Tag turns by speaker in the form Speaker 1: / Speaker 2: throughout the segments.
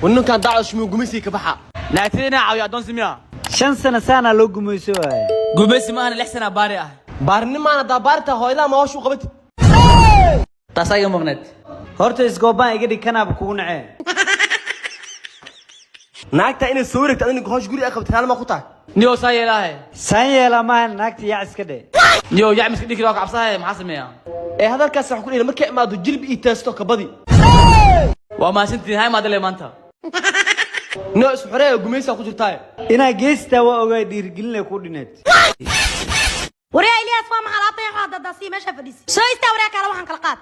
Speaker 1: وإنه كان ضاع شمو قميصي كبحة
Speaker 2: نعتينا عاوي أدون سميا
Speaker 3: 5 سنة لو قميسو
Speaker 2: قميصي ما أنا لحسنا بارئة
Speaker 1: بارني ما أنا دابارته هو إذا ما هو شو قبت
Speaker 2: تاسايق مغنت
Speaker 3: هورتا اسكوبان يقدي كناب كونعي
Speaker 1: ناقتا إني سورك تأذني قهوش قولي أخبت هلا ما قطع
Speaker 2: نيو ساي لاهي
Speaker 3: سانيا لما ناكتي يعس كده
Speaker 2: نيو يعمل كديك لوك عبصاي محاسميا
Speaker 1: إيه هذا الكاس راح يقول إذا مركي ما دو جلب إيتاستو كبدي
Speaker 2: وما سنتي هاي ما دلي مانتا
Speaker 1: ناقص حرية قميصي أخو جرتاي
Speaker 3: إنا جيستا وأوغاي ديرجلين لكودينات
Speaker 4: وريا إلياس فما حلاطي هذا داسي ما شاف ديس شو يستوريك على وحن كلقات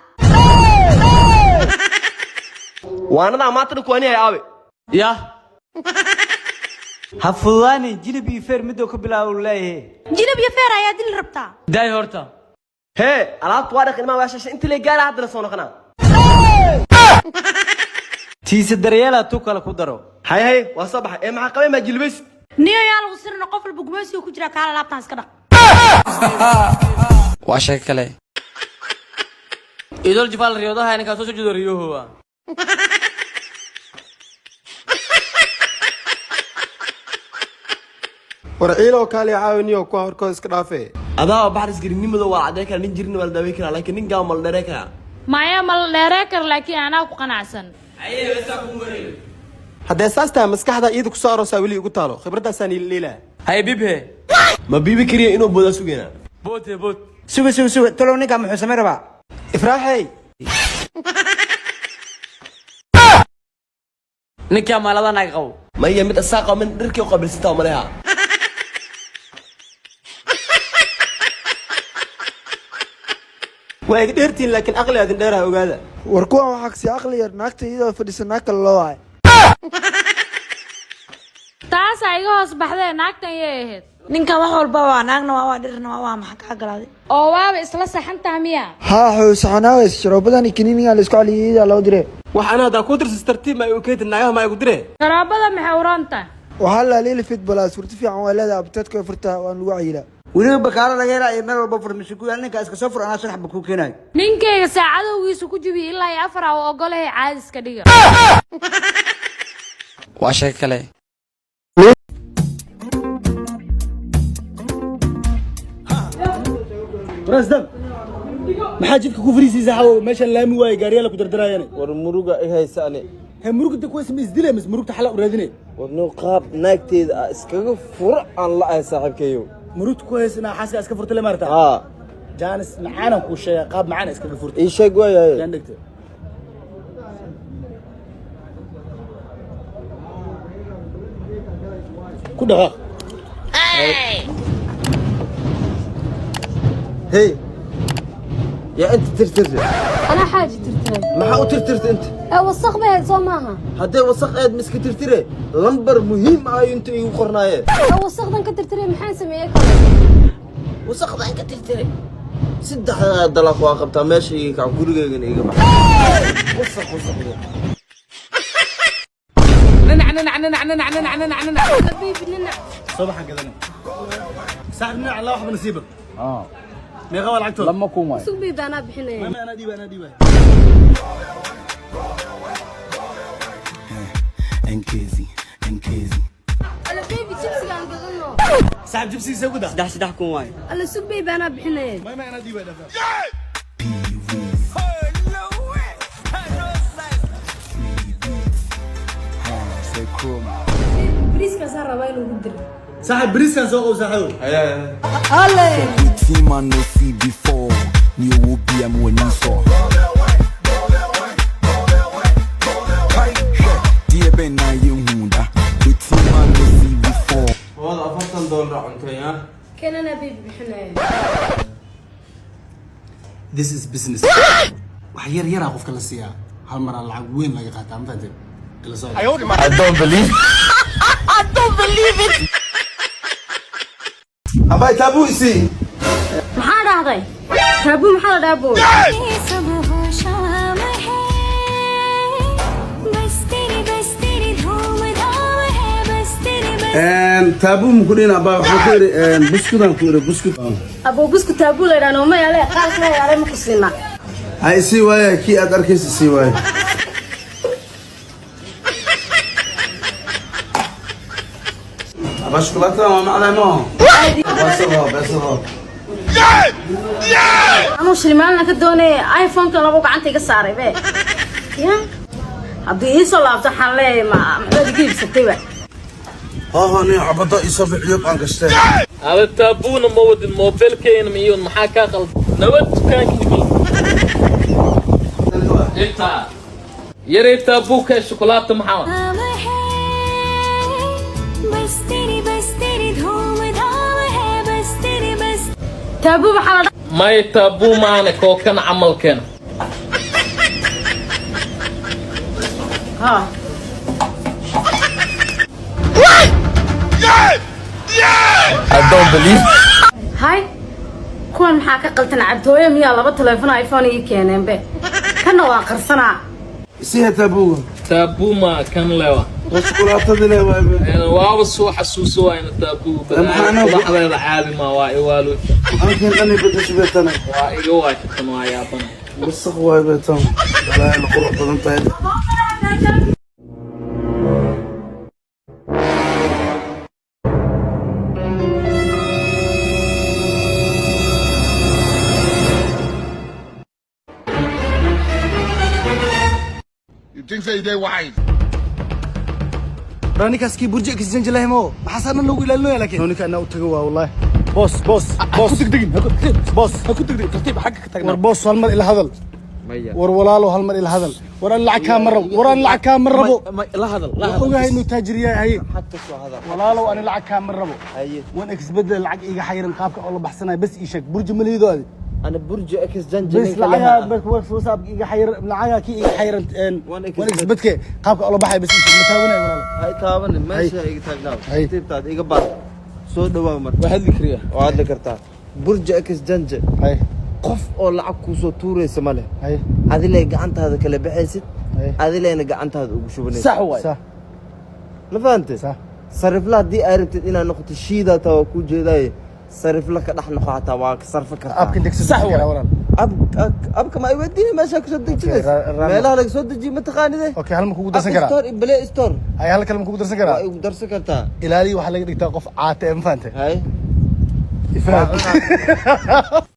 Speaker 1: وأنا ذا ما ترك وأنا يا أبي
Speaker 2: يا
Speaker 3: هفلاني جنبي فير مدو كبلا والله
Speaker 4: جنب يفير يا دي الربطة
Speaker 2: داي هورتا
Speaker 1: هي أنا توارق إنما واشش أنت اللي قال هذا لسونا خنا
Speaker 3: تيس الدريالة توكل كودرو
Speaker 1: هاي وصبح إيه مع قوي ما جلبس
Speaker 4: نيو يا الغسر نقف البقميسي وكجرا كالا لابتان سكدا
Speaker 2: واشك كله إذا الجفال الرياضة هاي نكاسو سجود ريو هو
Speaker 5: ورعيلو كالي عاونيو كو هوركو اسكدافه
Speaker 1: هذا بحرس قريني مدو وعدك نين جرين ولا داويك لكن نين قام ولا دريك
Speaker 6: مايا مال ديريكر لكن أنا قناعسن
Speaker 5: هدا اساستا مسكحدا ايد ku soo aroosa wali ugu taalo khibradaasani leela
Speaker 2: هاي بيبه
Speaker 1: ما بيبي كريه إنه بودا سوينا
Speaker 2: بوت
Speaker 3: سوق تلو نيكا محو سميربا
Speaker 5: ifraaxay
Speaker 2: نكيا مالدا ناقو
Speaker 1: ما هي مت الساقة من دركي وقبل ستة وملها
Speaker 5: way dheertiin laakiin aqli aad dheeraha ogaada
Speaker 7: warkuwan waxaa kasi aqli yar naagta iyadoo fadhisanaa kale loo wacay
Speaker 6: taas iga hoos baxday naagtan yay ahayd
Speaker 4: ninka wax walba waa naagna waa dhirna waa maxaa ka galaaday
Speaker 6: oo waaba isla saxantaa miya
Speaker 7: haa xuusanaawes sharoobadan kiniiniga la isku caliyay loo diray
Speaker 1: waxaan hada ku dirsis tartiib ma ay keed naagaha ma ay ku diree
Speaker 6: qaraabada maxay uranta
Speaker 7: waxaa la leeli fit balaas furti fiican waa leedahay abtadka furta waan lagu cayila
Speaker 3: weliba bakaara laga helaayo meel walba furmisho ku yaal ninka iska soo fur anaa sharax ba ku keenayo
Speaker 6: ninkeyga saacadowgiisu ku jibi ilaa 4 oo ogolahay caadis ka dhiga
Speaker 2: waa shay kale
Speaker 5: rasdam maxaa jidka ku fariisiisa xawo meesha laami waay gaariyaal ku dardarayaan
Speaker 8: war muruga ay haysaane
Speaker 5: he murugta ku isma isdilay mis murugta xala u raadinay
Speaker 8: wadno qaab naagteeda iskaga furo aan la ahay saaxiibkeeyo
Speaker 5: murugta ku haysana xaska iska furtay la maarta jaanis macaan ku sheegay qaab macaan iskaga furtay
Speaker 8: ii sheeg waayay
Speaker 5: jaan dhigtay ku dhaqaaq
Speaker 8: hey يا انت ترتر
Speaker 4: أنا حاجة ترتري
Speaker 8: ما حاو ترترت انت
Speaker 4: وسخ بها سو معها
Speaker 8: هدي وسخ اد مسك ترتري لمبر مهم اي انت اي قرنايه
Speaker 4: وسخ ذنك ترتري محان سميك
Speaker 8: وسخ ذنك ترتري سدح دلق واقبتا ماشي كع غوريغن ايغا وسخ
Speaker 2: ننع
Speaker 4: حبيبي ننع
Speaker 5: صباحا كذا ساعدنا على واحد نصيبك ما يغوى العقتول
Speaker 2: لما كوما
Speaker 4: سوق بيبي أنا بحنين
Speaker 5: ما انا ديبه انكيزي
Speaker 4: أنا بيبي شيبسي كان قدرنا
Speaker 5: صاحب جبسي سودا
Speaker 3: سدح كون واي
Speaker 4: أنا سوق بيبي أنا بحنين
Speaker 5: ما انا ديبه
Speaker 4: بريس كسر وين وقدر
Speaker 5: صاحب بريس كان سوق وصاحبه
Speaker 9: team I no see before. New OPM when you saw. Dear Ben, I Hunda. The team I no see before.
Speaker 8: والله $14 عنتي ها
Speaker 4: كان أنا بيبي بحنين
Speaker 5: This is business wax yar yar qof kala siiya hal mar lacag weyn laga qaataa ma fahanteen kala soo
Speaker 8: I don't believe أباي تابوسي
Speaker 4: محل هذا تابو محل دابو
Speaker 8: تابو مكونين أبا حكير بسكوت أنكير بسكوت
Speaker 4: أبو بسكوت تابو لنا وما يلا قال كنا يا ريم قصينا
Speaker 8: هاي سواي كي أدركيس سواي
Speaker 5: شوكولاته ما على ما بس هو
Speaker 4: anuu shilmaalna ka doonay iPhone-ka labo gacanta iga saaray be ya haddii ii soo laabto waxaan leeyahay maxaad iga iibsatay ba
Speaker 5: ها ني عبطه يصبح يوم ان قشتي
Speaker 2: هذا تابونا مود الموبيل كاين مليون محاكا قلب نود كان كذي انت يا ريت ابوك الشوكولاته محاوى
Speaker 4: تابو بحال
Speaker 2: ما يتابو معنا كوكان عمل كان
Speaker 4: ها
Speaker 2: I don't believe
Speaker 4: هاي كون maxaa ka qaltan cabtooyo miyaa laba telefoon iPhone ii keeneen be kana waa qarsanaa
Speaker 5: سيها تابو
Speaker 2: تابو ما كان لوا
Speaker 5: شوكولاته دي لوا
Speaker 2: انا واو سو حسوسو انا تابو لحظه عادي ما واي والو
Speaker 5: ممكن اني بدش بيتنا
Speaker 2: واي واي كان واي ابن
Speaker 5: بس هو بيتنا لا القرب بدن
Speaker 9: You think say they wise?
Speaker 5: راني كاسكي برجع كيسنج له مو ما حسنا لو الى له لكن هونيك انا وتغوا والله
Speaker 3: بوس كنت دقيقين بوس كنت دقيقين ترتيب حقك تقنا بوس هالمر الى هذل ولاalo هالمر الى هذل وران لعب كامر ربو
Speaker 8: لا هذا
Speaker 3: اوغاي انه تاجريه هي
Speaker 8: حتى شو هذا
Speaker 3: walaalow ani lacag kaama rabo waan isbedel lacag iga xayran qaabka oo la baxsanay bas ii sheeg burji maliidoodi
Speaker 8: انا برج اكس جنجل
Speaker 3: bas lacag bas war fuusaab iga xayran lacag ki iga xayran waan isbedke qaabka oo la baxay bas ii sheeg mataawinay walaalow
Speaker 8: هاي تابن ماشي هيك تاغناو
Speaker 3: هاي.
Speaker 8: تيبتاد ايغا بار سو دواو مر
Speaker 3: waxaad fikriya
Speaker 8: وعد لكرتا برج اكس جنجل
Speaker 3: hay
Speaker 8: qof oo lacag ku soo tuuraysa male
Speaker 3: hay
Speaker 8: adilay gacantaada kala baxaysid
Speaker 3: hay
Speaker 8: adilayna gacantaada ugu shubanaysid
Speaker 3: sax way sax
Speaker 8: ma fahanteen
Speaker 3: sax
Speaker 8: sarifla hadii ay rabtid inaad noqoto shiida taa ku jeeday sarifla ka dhax noqo hataa waa ka sarfa kartaa
Speaker 3: abka degsi sax way walaal
Speaker 8: abka ma ay wadiin meesha ku soo dejinaysa meelaha laga soo dejiyo ma taqaanide
Speaker 3: okay hal ma kugu darsan karaa
Speaker 8: store play store
Speaker 3: hay hal kale ma kugu darsan karaa
Speaker 8: waa ugu darsan kartaa
Speaker 3: ilaali waxa laga dhigtaa qof caate ma fahanteen
Speaker 8: hay
Speaker 3: ifraad